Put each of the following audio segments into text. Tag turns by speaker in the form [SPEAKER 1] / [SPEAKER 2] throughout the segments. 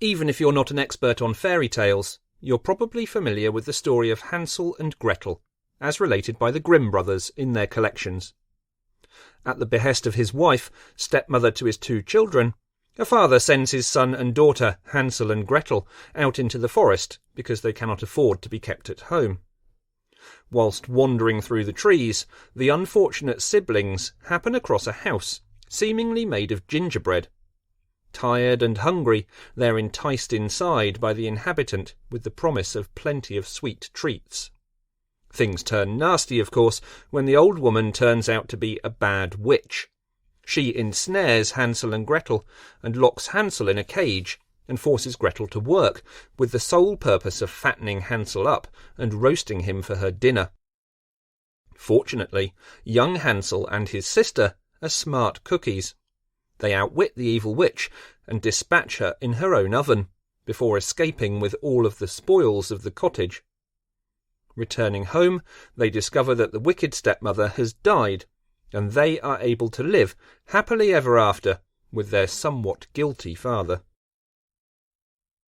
[SPEAKER 1] Even if you're not an expert on fairy tales, you're probably familiar with the story of Hansel and Gretel, as related by the Grimm Brothers in their collections. At the behest of his wife, stepmother to his 2 children, a father sends his son and daughter, Hansel and Gretel, out into the forest because they cannot afford to be kept at home. Whilst wandering through the trees, the unfortunate siblings happen across a house, seemingly made of gingerbread. Tired and hungry, they're enticed inside by the inhabitant with the promise of plenty of sweet treats. Things turn nasty, of course, when the old woman turns out to be a bad witch. She ensnares Hansel and Gretel and locks Hansel in a cage and forces Gretel to work, with the sole purpose of fattening Hansel up and roasting him for her dinner. Fortunately, young Hansel and his sister are smart cookies. They outwit the evil witch and dispatch her in her own oven, before escaping with all of the spoils of the cottage. Returning home, they discover that the wicked stepmother has died, and they are able to live happily ever after with their somewhat guilty father.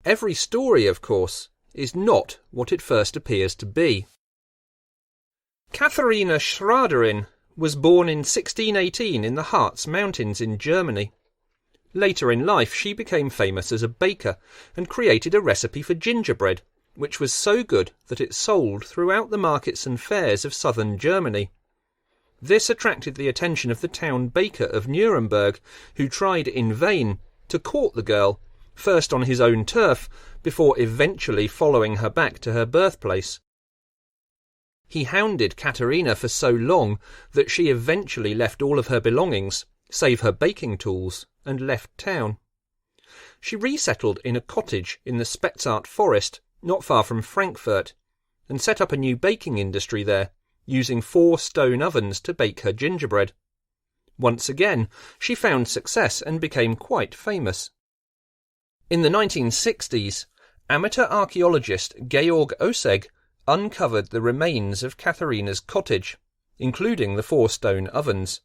[SPEAKER 1] Every story, of course, is not what it first appears to be. Katharina Schraderin was born in 1618 in the Harz Mountains in Germany. Later in life she became famous as a baker and created a recipe for gingerbread, which was so good that it sold throughout the markets and fairs of southern Germany. This attracted the attention of the town baker of Nuremberg, who tried in vain to court the girl, first on his own turf, before eventually following her back to her birthplace. He hounded Katharina for so long that she eventually left all of her belongings, save her baking tools, and left town. She resettled in a cottage in the Spessart forest, not far from Frankfurt, and set up a new baking industry there, using 4 stone ovens to bake her gingerbread. Once again, she found success and became quite famous. In the 1960s, amateur archaeologist Georg Osseg uncovered the remains of Katharina's cottage, including the 4 stone ovens.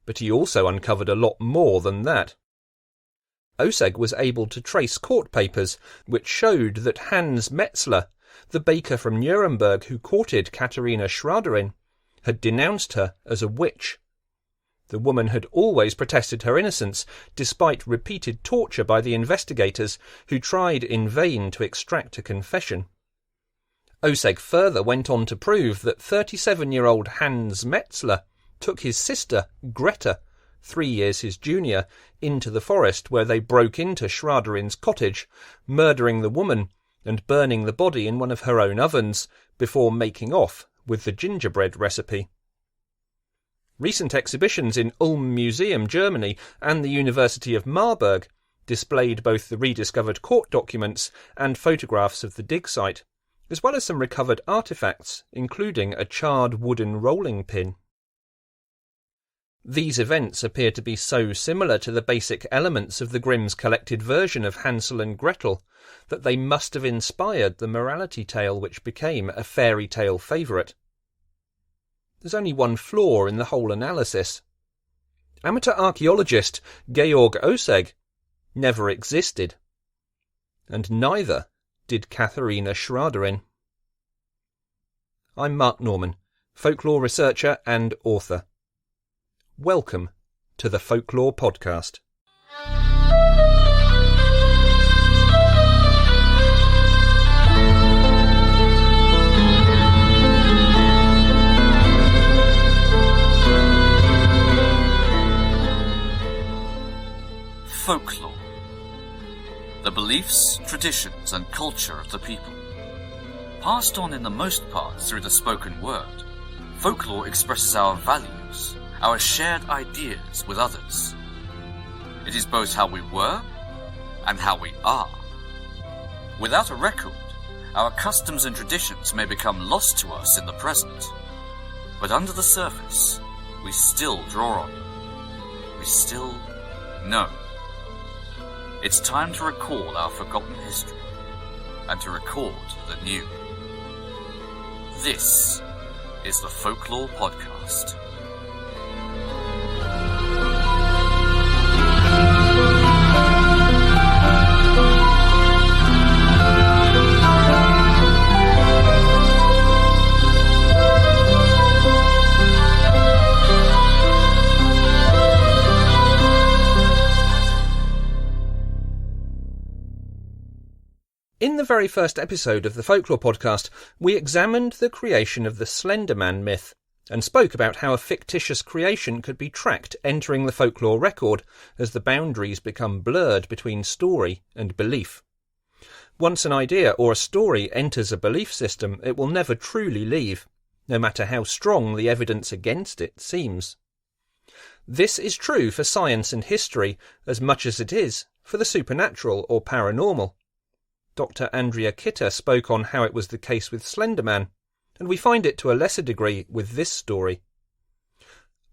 [SPEAKER 1] But he also uncovered a lot more than that. Osseg was able to trace court papers which showed that Hans Metzler, the baker from Nuremberg who courted Katharina Schraderin, had denounced her as a witch. The woman had always protested her innocence, despite repeated torture by the investigators, who tried in vain to extract a confession. Osseg further went on to prove that 37-year-old Hans Metzler took his sister, Greta, 3 years his junior, into the forest where they broke into Schraderin's cottage, murdering the woman and burning the body in one of her own ovens before making off with the gingerbread recipe. Recent exhibitions in Ulm Museum, Germany, and the University of Marburg displayed both the rediscovered court documents and photographs of the dig site, as well as some recovered artefacts, including a charred wooden rolling pin. These events appear to be so similar to the basic elements of the Grimm's collected version of Hansel and Gretel that they must have inspired the morality tale which became a fairy tale favourite. There's only one flaw in the whole analysis. Amateur archaeologist Georg Osseg never existed, and neither did Katharina Schraderin. I'm Mark Norman, folklore researcher and author. Welcome to the Folklore Podcast.
[SPEAKER 2] Folklore. The beliefs, traditions and culture of the people. Passed on in the most part through the spoken word, folklore expresses our values, our shared ideas with others. It is both how we were and how we are. Without a record, our customs and traditions may become lost to us in the present, but under the surface, we still draw on them. We still know. It's time to recall our forgotten history and to record the new. This is the Folklore Podcast.
[SPEAKER 1] In the very first episode of the Folklore Podcast, we examined the creation of the Slender Man myth and spoke about how a fictitious creation could be tracked entering the folklore record as the boundaries become blurred between story and belief. Once an idea or a story enters a belief system, it will never truly leave, no matter how strong the evidence against it seems. This is true for science and history as much as it is for the supernatural or paranormal. Dr. Andrea Kitter spoke on how it was the case with Slender Man, and we find it to a lesser degree with this story.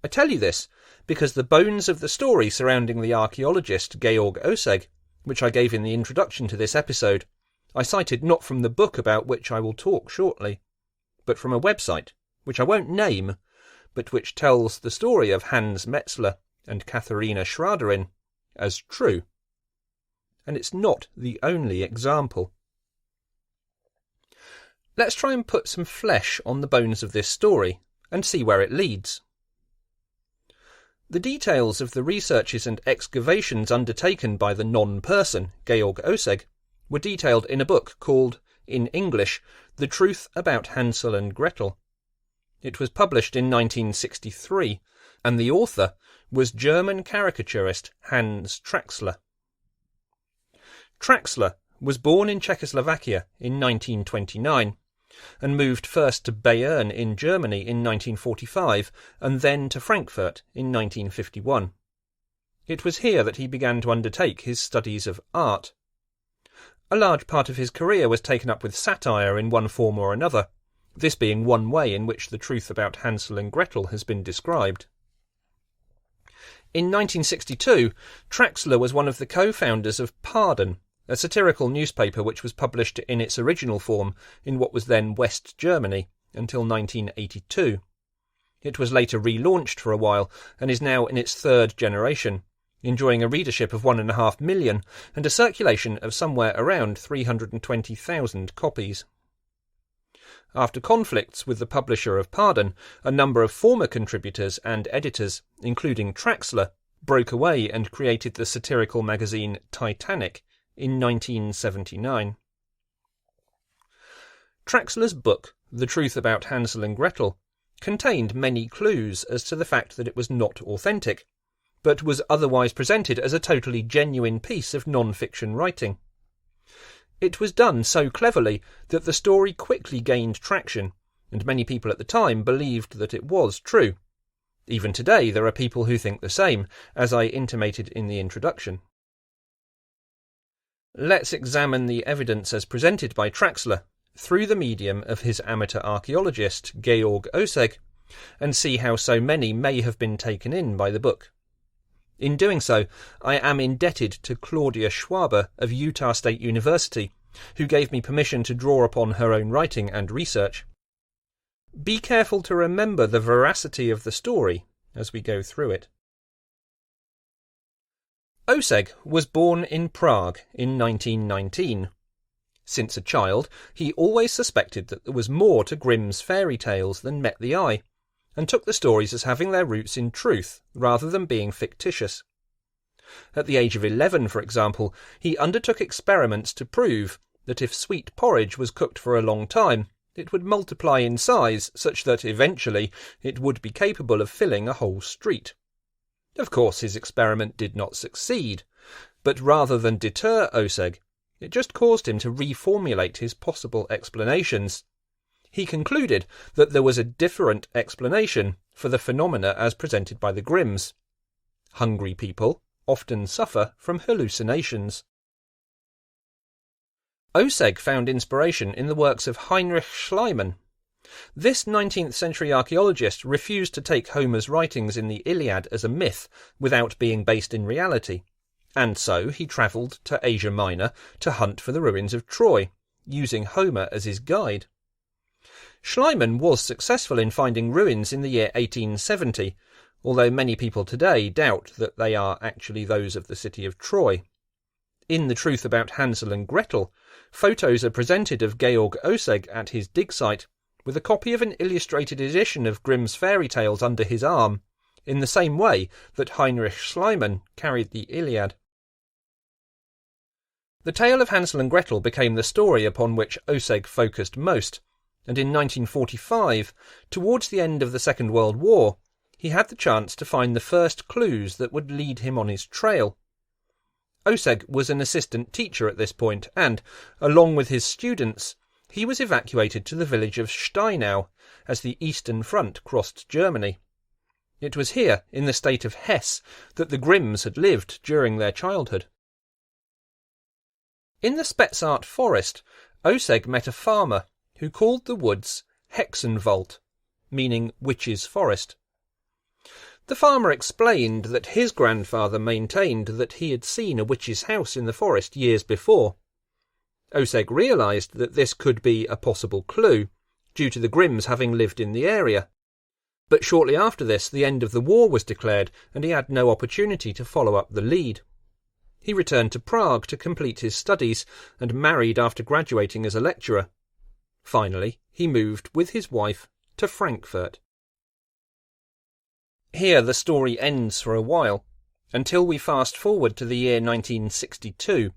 [SPEAKER 1] I tell you this because the bones of the story surrounding the archaeologist Georg Oseg, which I gave in the introduction to this episode, I cited not from the book about which I will talk shortly, but from a website, which I won't name, but which tells the story of Hans Metzler and Katharina Schraderin as true. And it's not the only example. Let's try and put some flesh on the bones of this story and see where it leads. The details of the researches and excavations undertaken by the non-person, Georg Oseg, were detailed in a book called, in English, The Truth About Hansel and Gretel. It was published in 1963, and the author was German caricaturist Hans Traxler. Traxler was born in Czechoslovakia in 1929 and moved first to Bayern in Germany in 1945 and then to Frankfurt in 1951. It was here that he began to undertake his studies of art. A large part of his career was taken up with satire in one form or another, this being one way in which the truth about Hansel and Gretel has been described. In 1962, Traxler was one of the co-founders of Pardon, a satirical newspaper which was published in its original form in what was then West Germany until 1982. It was later relaunched for a while and is now in its third generation, enjoying a readership of 1.5 million and a circulation of somewhere around 320,000 copies. After conflicts with the publisher of Pardon, a number of former contributors and editors, including Traxler, broke away and created the satirical magazine Titanic in 1979. Traxler's book, The Truth About Hansel and Gretel, contained many clues as to the fact that it was not authentic, but was otherwise presented as a totally genuine piece of non-fiction writing. It was done so cleverly that the story quickly gained traction, and many people at the time believed that it was true. Even today there are people who think the same, as I intimated in the introduction. Let's examine the evidence as presented by Traxler through the medium of his amateur archaeologist Georg Oseg, and see how so many may have been taken in by the book. In doing so, I am indebted to Claudia Schwaber of Utah State University, who gave me permission to draw upon her own writing and research. Be careful to remember the veracity of the story as we go through it. Oseg was born in Prague in 1919. Since a child, he always suspected that there was more to Grimm's fairy tales than met the eye, and took the stories as having their roots in truth rather than being fictitious. At the age of 11, for example, he undertook experiments to prove that if sweet porridge was cooked for a long time, it would multiply in size such that eventually it would be capable of filling a whole street. Of course, his experiment did not succeed, but rather than deter Oseg, it just caused him to reformulate his possible explanations. He concluded that there was a different explanation for the phenomena as presented by the Grimms. Hungry people often suffer from hallucinations. Oseg found inspiration in the works of Heinrich Schliemann. This 19th century archaeologist refused to take Homer's writings in the Iliad as a myth without being based in reality, and so he travelled to Asia Minor to hunt for the ruins of Troy, using Homer as his guide. Schliemann was successful in finding ruins in the year 1870, although many people today doubt that they are actually those of the city of Troy. In The Truth About Hansel and Gretel, photos are presented of Georg Oseg at his dig site, with a copy of an illustrated edition of Grimm's fairy tales under his arm, in the same way that Heinrich Schliemann carried the Iliad. The tale of Hansel and Gretel became the story upon which Ossegg focused most, and in 1945, towards the end of the Second World War, he had the chance to find the first clues that would lead him on his trail. Ossegg was an assistant teacher at this point, and, along with his students, he was evacuated to the village of Steinau as the Eastern Front crossed Germany. It was here, in the state of Hesse, that the Grimms had lived during their childhood. In the Spessart forest, Ossegg met a farmer who called the woods Hexenwald, meaning witch's forest. The farmer explained that his grandfather maintained that he had seen a witch's house in the forest years before. Ossegg realised that this could be a possible clue, due to the Grimms having lived in the area. But shortly after this, the end of the war was declared, and he had no opportunity to follow up the lead. He returned to Prague to complete his studies, and married after graduating as a lecturer. Finally, he moved with his wife to Frankfurt. Here the story ends for a while, until we fast forward to the year 1962,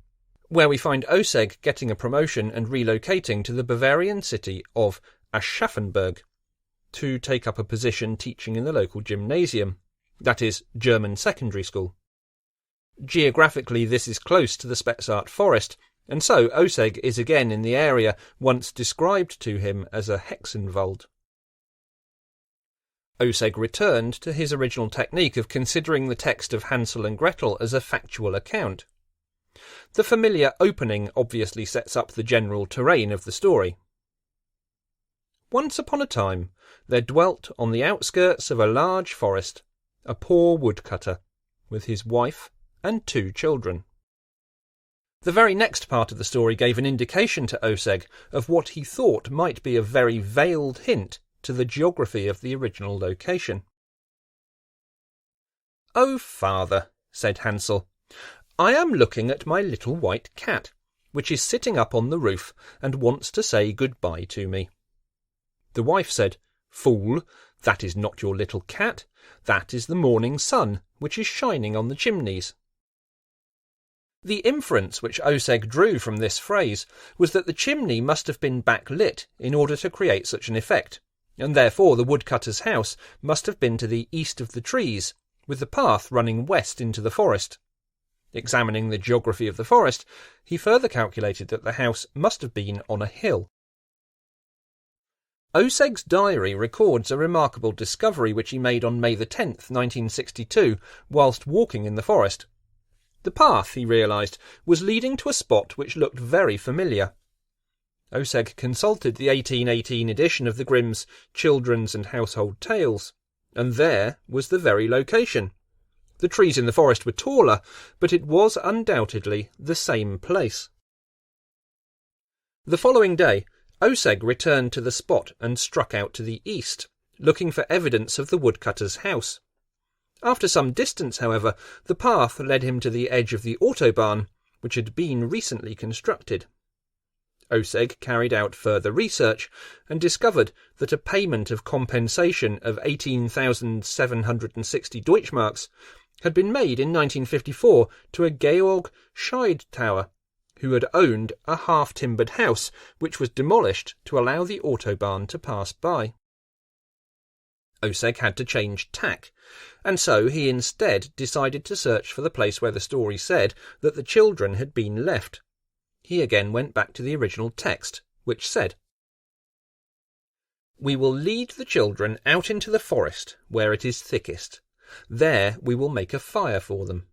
[SPEAKER 1] where we find Ossegg getting a promotion and relocating to the Bavarian city of Aschaffenburg to take up a position teaching in the local gymnasium, that is, German secondary school. Geographically, this is close to the Spessart forest, and so Ossegg is again in the area once described to him as a Hexenwald. Ossegg returned to his original technique of considering the text of Hansel and Gretel as a factual account. The familiar opening obviously sets up the general terrain of the story. Once upon a time, there dwelt on the outskirts of a large forest a poor woodcutter, with his wife and 2 children. The very next part of the story gave an indication to Ossegg of what he thought might be a very veiled hint to the geography of the original location. "Oh, father," said Hansel, "I am looking at my little white cat, which is sitting up on the roof and wants to say good-bye to me." The wife said, "Fool, that is not your little cat. That is the morning sun, which is shining on the chimneys." The inference which Ossegg drew from this phrase was that the chimney must have been backlit in order to create such an effect, and therefore the woodcutter's house must have been to the east of the trees, with the path running west into the forest. Examining the geography of the forest, he further calculated that the house must have been on a hill. Ossegg's diary records a remarkable discovery which he made on May 10th, 1962, whilst walking in the forest. The path, he realised, was leading to a spot which looked very familiar. Ossegg consulted the 1818 edition of the Grimm's Children's and Household Tales, and there was the very location. The trees in the forest were taller, but it was undoubtedly the same place. The following day, Ossegg returned to the spot and struck out to the east, looking for evidence of the woodcutter's house. After some distance, however, the path led him to the edge of the autobahn, which had been recently constructed. Ossegg carried out further research and discovered that a payment of compensation of 18,760 Deutschmarks had been made in 1954 to a Georg Scheidtauer, who had owned a half-timbered house which was demolished to allow the autobahn to pass by. Ossegg had to change tack, and so he instead decided to search for the place where the story said that the children had been left. He again went back to the original text, which said, "We will lead the children out into the forest where it is thickest. There we will make a fire for them."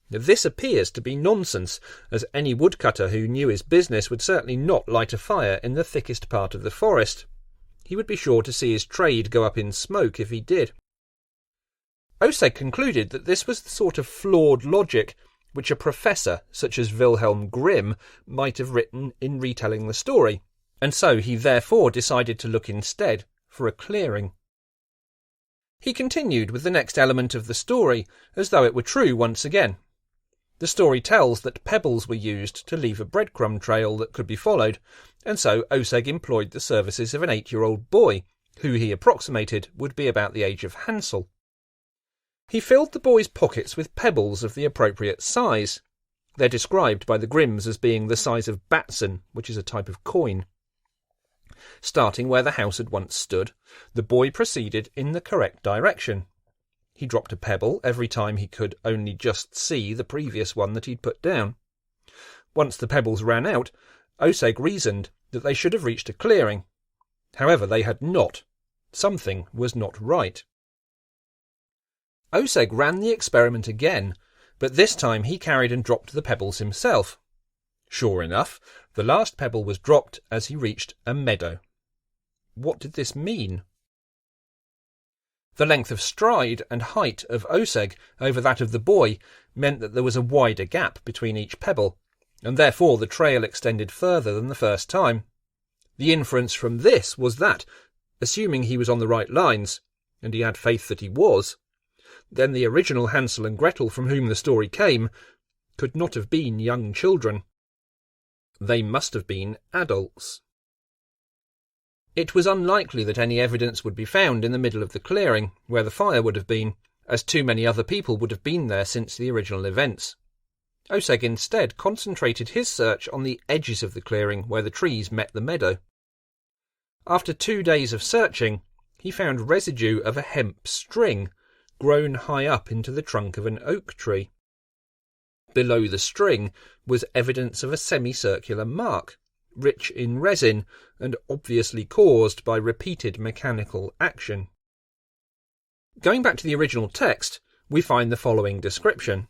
[SPEAKER 1] This appears to be nonsense, as any woodcutter who knew his business would certainly not light a fire in the thickest part of the forest. He would be sure to see his trade go up in smoke if he did. Ossegg concluded that this was the sort of flawed logic which a professor such as Wilhelm Grimm might have written in retelling the story, and so he therefore decided to look instead for a clearing. He continued with the next element of the story, as though it were true once again. The story tells that pebbles were used to leave a breadcrumb trail that could be followed, and so Ossegg employed the services of an 8-year-old boy, who he approximated would be about the age of Hansel. He filled the boy's pockets with pebbles of the appropriate size. They're described by the Grimms as being the size of batson, which is a type of coin. Starting where the house had once stood, the boy proceeded in the correct direction. He dropped a pebble every time he could only just see the previous one that he'd put down. Once the pebbles ran out, Oseg reasoned that they should have reached a clearing. However, they had not. Something was not right. Oseg ran the experiment again, but this time he carried and dropped the pebbles himself. Sure enough, the last pebble was dropped as he reached a meadow. What did this mean? The length of stride and height of Oseg over that of the boy meant that there was a wider gap between each pebble, and therefore the trail extended further than the first time. The inference from this was that, assuming he was on the right lines, and he had faith that he was, then the original Hansel and Gretel from whom the story came could not have been young children. They must have been adults. It was unlikely that any evidence would be found in the middle of the clearing, where the fire would have been, as too many other people would have been there since the original events. Oseg instead concentrated his search on the edges of the clearing where the trees met the meadow. After 2 days of searching, he found residue of a hemp string grown high up into the trunk of an oak tree. Below the string was evidence of a semicircular mark, rich in resin and obviously caused by repeated mechanical action. Going back to the original text, we find the following description.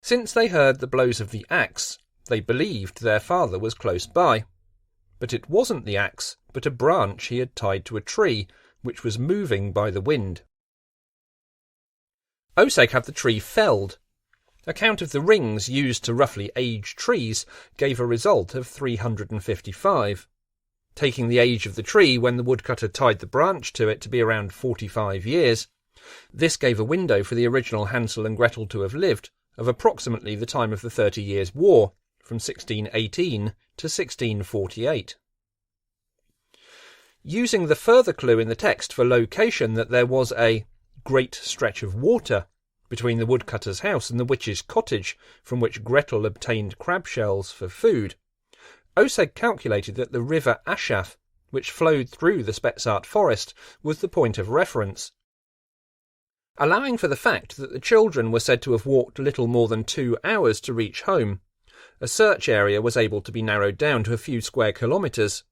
[SPEAKER 1] Since they heard the blows of the axe, they believed their father was close by. But it wasn't the axe, but a branch he had tied to a tree, which was moving by the wind. Oseg had the tree felled. A count of the rings used to roughly age trees gave a result of 355. Taking the age of the tree when the woodcutter tied the branch to it to be around 45 years, this gave a window for the original Hansel and Gretel to have lived of approximately the time of the 30 Years' War, from 1618 to 1648. Using the further clue in the text for location that there was a great stretch of water between the woodcutter's house and the witch's cottage from which Gretel obtained crab shells for food, Oseg calculated that the river Ashaf, which flowed through the Spessart forest, was the point of reference. Allowing for the fact that the children were said to have walked little more than 2 hours to reach home, a search area was able to be narrowed down to a few square kilometres.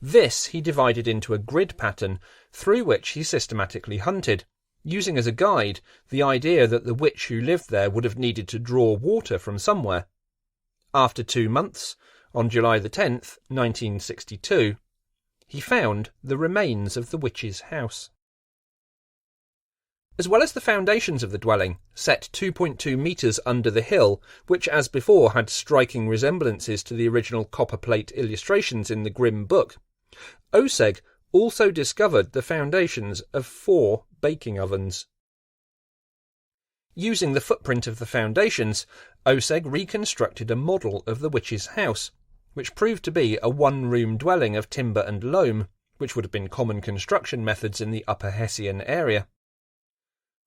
[SPEAKER 1] This he divided into a grid pattern through which he systematically hunted, using as a guide the idea that the witch who lived there would have needed to draw water from somewhere. After 2 months, on July the 10th, 1962, he found the remains of the witch's house. As well as the foundations of the dwelling, set 2.2 metres under the hill, which as before had striking resemblances to the original copper plate illustrations in the Grimm book, Oseg also discovered the foundations of 4 baking ovens. Using the footprint of the foundations, Oseg reconstructed a model of the witch's house, which proved to be a one-room dwelling of timber and loam, which would have been common construction methods in the Upper Hessian area.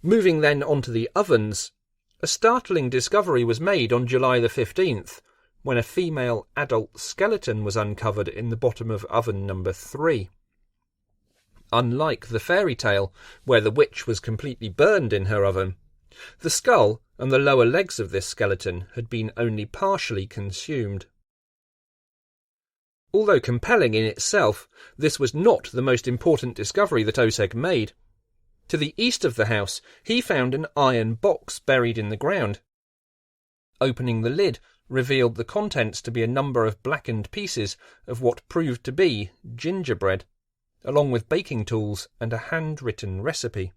[SPEAKER 1] Moving then on to the ovens, a startling discovery was made on July the 15th, when a female adult skeleton was uncovered in the bottom of oven number 3. Unlike the fairy tale, where the witch was completely burned in her oven, the skull and the lower legs of this skeleton had been only partially consumed. Although compelling in itself, this was not the most important discovery that Oseg made. To the east of the house, he found an iron box buried in the ground. Opening the lid revealed the contents to be a number of blackened pieces of what proved to be gingerbread, along with baking tools and a handwritten recipe.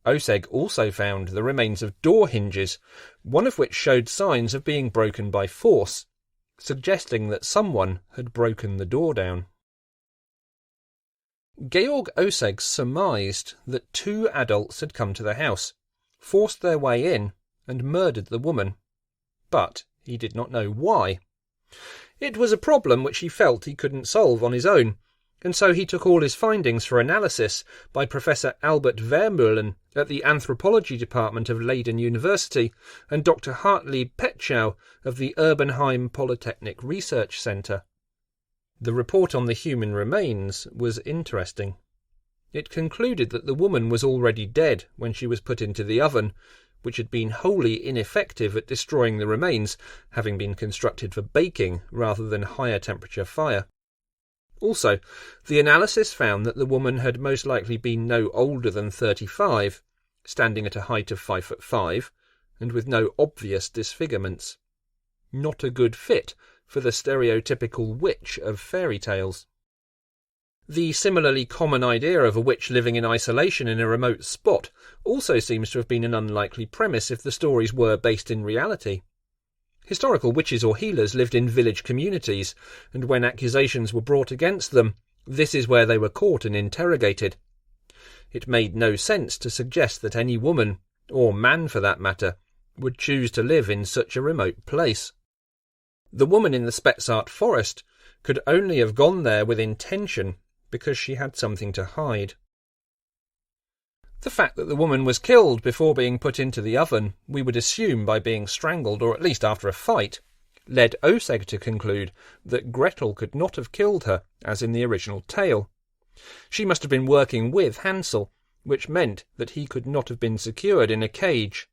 [SPEAKER 1] Oseg also found the remains of door hinges, one of which showed signs of being broken by force, suggesting that someone had broken the door down. Georg Oseg surmised that 2 adults had come to the house, forced their way in, and murdered the woman. But he did not know why. It was a problem which he felt he couldn't solve on his own, and so he took all his findings for analysis by Professor Albert Vermeulen at the Anthropology Department of Leiden University and Dr. Hartley Petchow of the Erbenheim Polytechnic Research Centre. The report on the human remains was interesting. It concluded that the woman was already dead when she was put into the oven, which had been wholly ineffective at destroying the remains, having been constructed for baking rather than higher temperature fire. Also, the analysis found that the woman had most likely been no older than 35, standing at a height of 5'5", and with no obvious disfigurements. Not a good fit for the stereotypical witch of fairy tales. The similarly common idea of a witch living in isolation in a remote spot also seems to have been an unlikely premise if the stories were based in reality. Historical witches or healers lived in village communities, and when accusations were brought against them, this is where they were caught and interrogated. It made no sense to suggest that any woman, or man for that matter, would choose to live in such a remote place. The woman in the Spessart forest could only have gone there with intention because she had something to hide. The fact that the woman was killed before being put into the oven, we would assume by being strangled or at least after a fight, led Oseg to conclude that Gretel could not have killed her, as in the original tale. She must have been working with Hansel, which meant that he could not have been secured in a cage.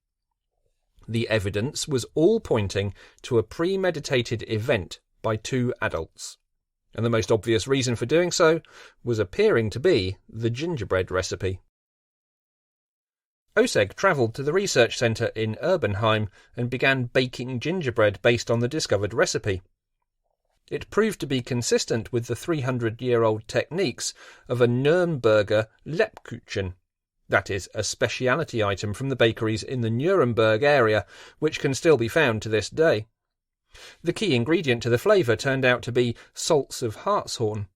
[SPEAKER 1] The evidence was all pointing to a premeditated event by two adults, and the most obvious reason for doing so was appearing to be the gingerbread recipe. Oseg travelled to the research centre in Erbenheim and began baking gingerbread based on the discovered recipe. It proved to be consistent with the 300-year-old techniques of a Nürnberger Lebkuchen, that is, a speciality item from the bakeries in the Nuremberg area, which can still be found to this day. The key ingredient to the flavour turned out to be salts of hartshorn.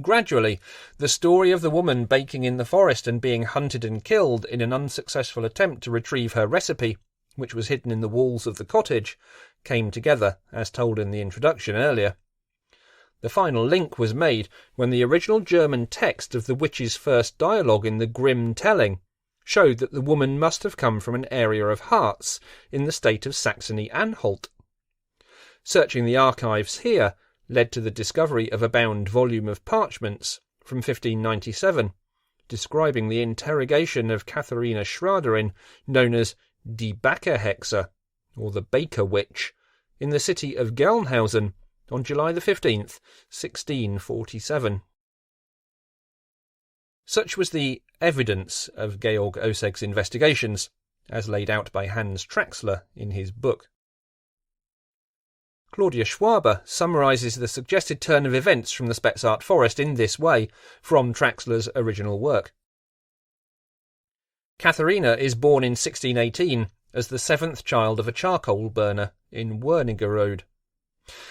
[SPEAKER 1] Gradually, the story of the woman baking in the forest and being hunted and killed in an unsuccessful attempt to retrieve her recipe, which was hidden in the walls of the cottage, came together, as told in the introduction earlier. The final link was made when the original German text of the witch's first dialogue in the Grimm telling showed that the woman must have come from an area of Harz in the state of Saxony-Anhalt. Searching the archives here led to the discovery of a bound volume of parchments from 1597, describing the interrogation of Katharina Schraderin, known as Die Bäckerhexe, or the Baker Witch, in the city of Gelnhausen on July the 15th, 1647. Such was the evidence of Georg Oseg's investigations, as laid out by Hans Traxler in his book. Claudia Schwaber summarises the suggested turn of events from the Spessart forest in this way from Traxler's original work. Katharina is born in 1618 as the seventh child of a charcoal burner in Wernigerode.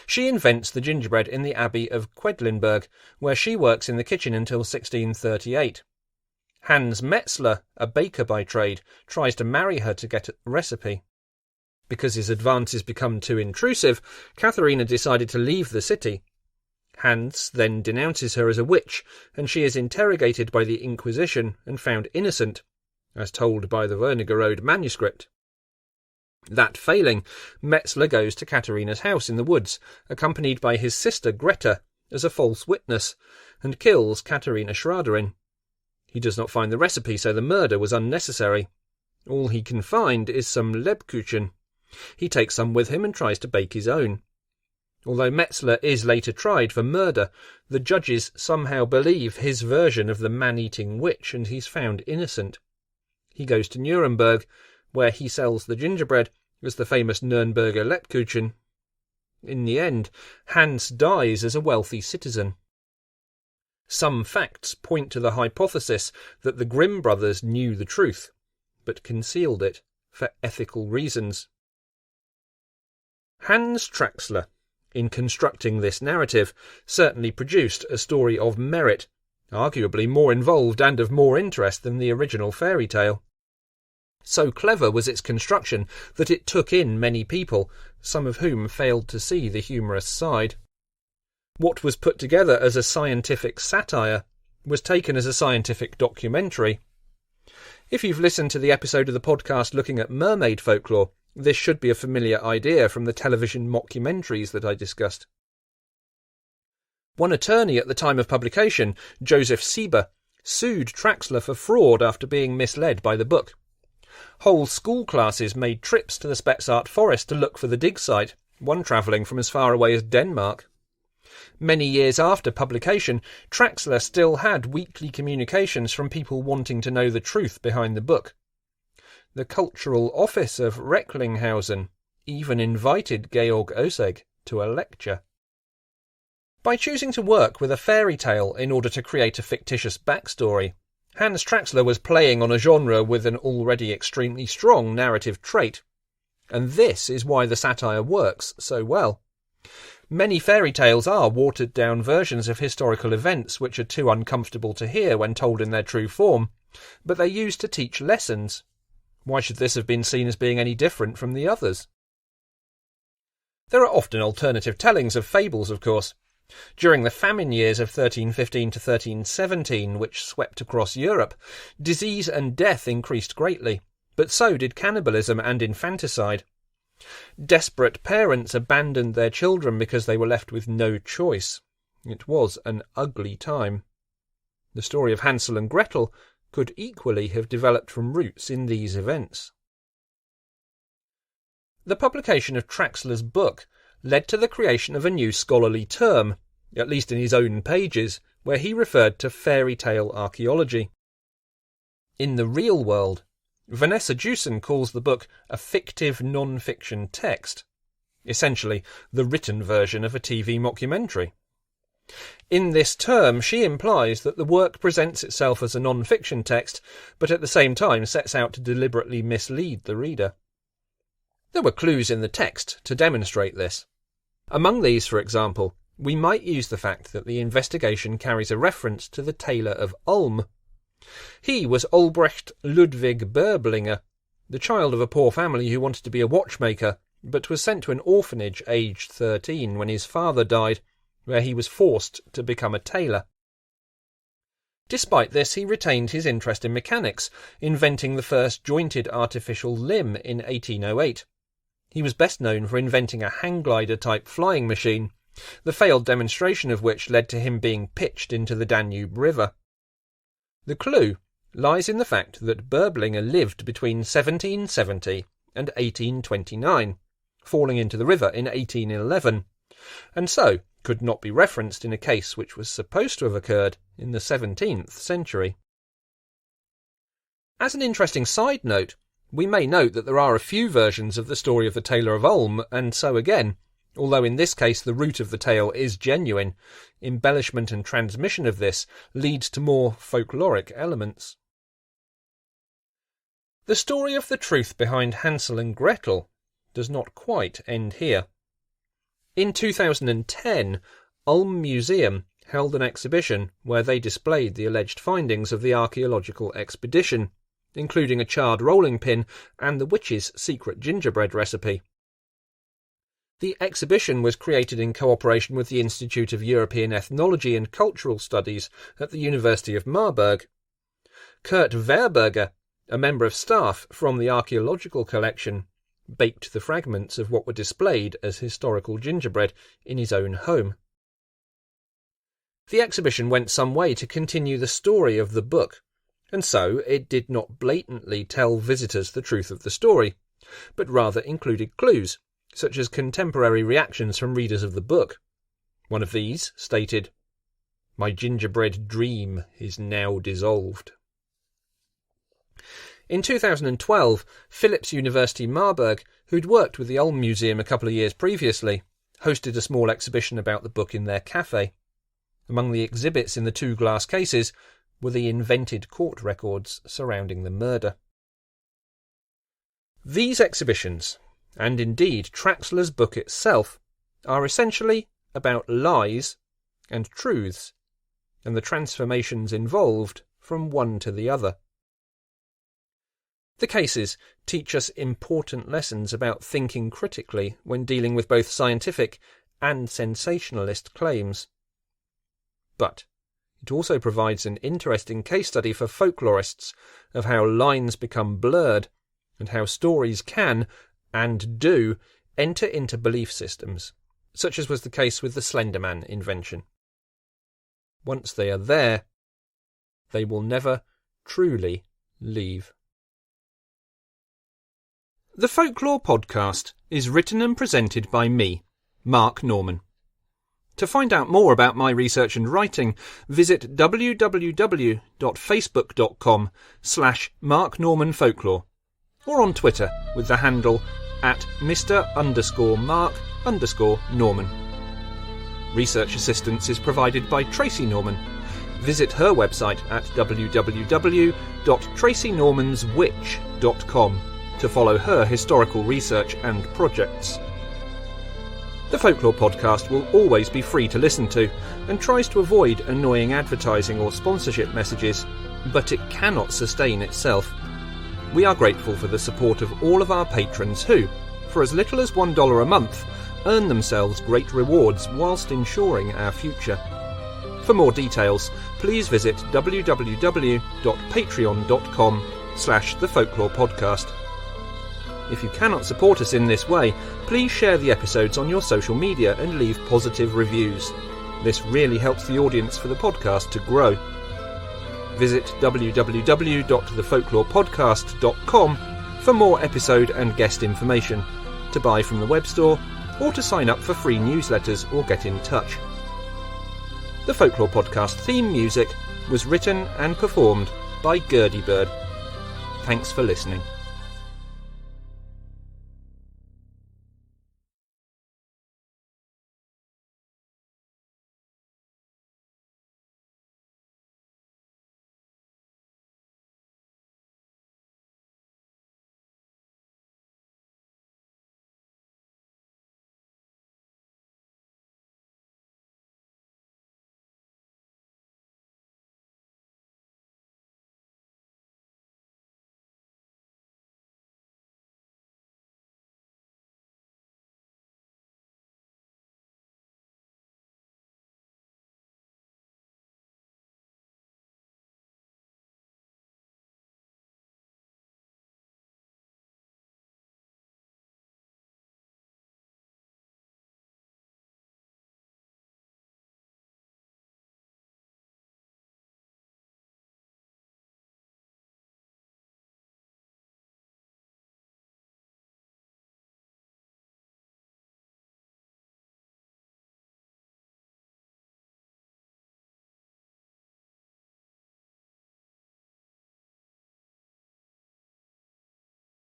[SPEAKER 1] She invents the gingerbread in the Abbey of Quedlinburg, where she works in the kitchen until 1638. Hans Metzler, a baker by trade, tries to marry her to get a recipe. Because his advances become too intrusive, Katharina decided to leave the city. Hans then denounces her as a witch, and she is interrogated by the Inquisition and found innocent, as told by the Wernigerode manuscript. That failing, Metzler goes to Katharina's house in the woods, accompanied by his sister Greta, as a false witness, and kills Katharina Schraderin. He does not find the recipe, so the murder was unnecessary. All he can find is some Lebkuchen. He takes some with him and tries to bake his own. Although Metzler is later tried for murder, the judges somehow believe his version of the man-eating witch, and he's found innocent. He goes to Nuremberg, where he sells the gingerbread as the famous Nürnberger Lebkuchen. In the end, Hans dies as a wealthy citizen. Some facts point to the hypothesis that the Grimm brothers knew the truth, but concealed it for ethical reasons. Hans Traxler, in constructing this narrative, certainly produced a story of merit, arguably more involved and of more interest than the original fairy tale. So clever was its construction that it took in many people, some of whom failed to see the humorous side. What was put together as a scientific satire was taken as a scientific documentary. If you've listened to the episode of the podcast looking at mermaid folklore, this should be a familiar idea from the television mockumentaries that I discussed. One attorney at the time of publication, Joseph Sieber, sued Traxler for fraud after being misled by the book. Whole school classes made trips to the Spetsart forest to look for the dig site, one travelling from as far away as Denmark. Many years after publication, Traxler still had weekly communications from people wanting to know the truth behind the book. The Cultural Office of Recklinghausen even invited Georg Oseg to a lecture. By choosing to work with a fairy tale in order to create a fictitious backstory, Hans Traxler was playing on a genre with an already extremely strong narrative trait. And this is why the satire works so well. Many fairy tales are watered-down versions of historical events which are too uncomfortable to hear when told in their true form, but they're used to teach lessons. Why should this have been seen as being any different from the others? There are often alternative tellings of fables, of course. During the famine years of 1315 to 1317, which swept across Europe, disease and death increased greatly, but so did cannibalism and infanticide. Desperate parents abandoned their children because they were left with no choice. It was an ugly time. The story of Hansel and Gretel could equally have developed from roots in these events. The publication of Traxler's book led to the creation of a new scholarly term, at least in his own pages, where he referred to fairy tale archaeology. In the real world, Vanessa Jewson calls the book a fictive non-fiction text, essentially the written version of a TV mockumentary. In this term, she implies that the work presents itself as a non-fiction text, but at the same time sets out to deliberately mislead the reader. There were clues in the text to demonstrate this. Among these, for example, we might use the fact that the investigation carries a reference to the tailor of Ulm. He was Albrecht Ludwig Böblinger, the child of a poor family who wanted to be a watchmaker, but was sent to an orphanage aged 13 when his father died, where he was forced to become a tailor. Despite this, he retained his interest in mechanics, inventing the first jointed artificial limb in 1808. He was best known for inventing a hang-glider-type flying machine, the failed demonstration of which led to him being pitched into the Danube River. The clue lies in the fact that Böblinger lived between 1770 and 1829, falling into the river in 1811, and so could not be referenced in a case which was supposed to have occurred in the 17th century. As an interesting side note, we may note that there are a few versions of the story of the Tailor of Ulm, and so again, although in this case the root of the tale is genuine, embellishment and transmission of this leads to more folkloric elements. The story of the truth behind Hansel and Gretel does not quite end here. In 2010, Ulm Museum held an exhibition where they displayed the alleged findings of the archaeological expedition, including a charred rolling pin and the witch's secret gingerbread recipe. The exhibition was created in cooperation with the Institute of European Ethnology and Cultural Studies at the University of Marburg. Kurt Verberger, a member of staff from the archaeological collection, baked the fragments of what were displayed as historical gingerbread in his own home. The exhibition went some way to continue the story of the book, and so it did not blatantly tell visitors the truth of the story, but rather included clues, such as contemporary reactions from readers of the book. One of these stated, "My gingerbread dream is now dissolved." In 2012, Philipps University Marburg, who'd worked with the Ulm Museum a couple of years previously, hosted a small exhibition about the book in their cafe. Among the exhibits in the two glass cases were the invented court records surrounding the murder. These exhibitions, and indeed Traxler's book itself, are essentially about lies and truths, and the transformations involved from one to the other. The cases teach us important lessons about thinking critically when dealing with both scientific and sensationalist claims. But It also provides an interesting case study for folklorists of how lines become blurred and how stories can, and do, enter into belief systems, such as was the case with the Slenderman invention. Once they are there, they will never truly leave. The Folklore Podcast is written and presented by me, Mark Norman. To find out more about my research and writing, visit www.facebook.com/MarkNormanFolklore or on Twitter with the handle @Mr_Mark_Norman. Research assistance is provided by Tracy Norman. Visit her website at www.tracynormanswitch.com to follow her historical research and projects. The Folklore Podcast will always be free to listen to and tries to avoid annoying advertising or sponsorship messages, but it cannot sustain itself. We are grateful for the support of all of our patrons who, for as little as $1 a month, earn themselves great rewards whilst ensuring our future. For more details, please visit www.patreon.com/thefolklorepodcast. If you cannot support us in this way, please share the episodes on your social media and leave positive reviews. This really helps the audience for the podcast to grow. Visit www.thefolklorepodcast.com for more episode and guest information, to buy from the web store, or to sign up for free newsletters or get in touch. The Folklore Podcast theme music was written and performed by Gingerbread. Thanks for listening.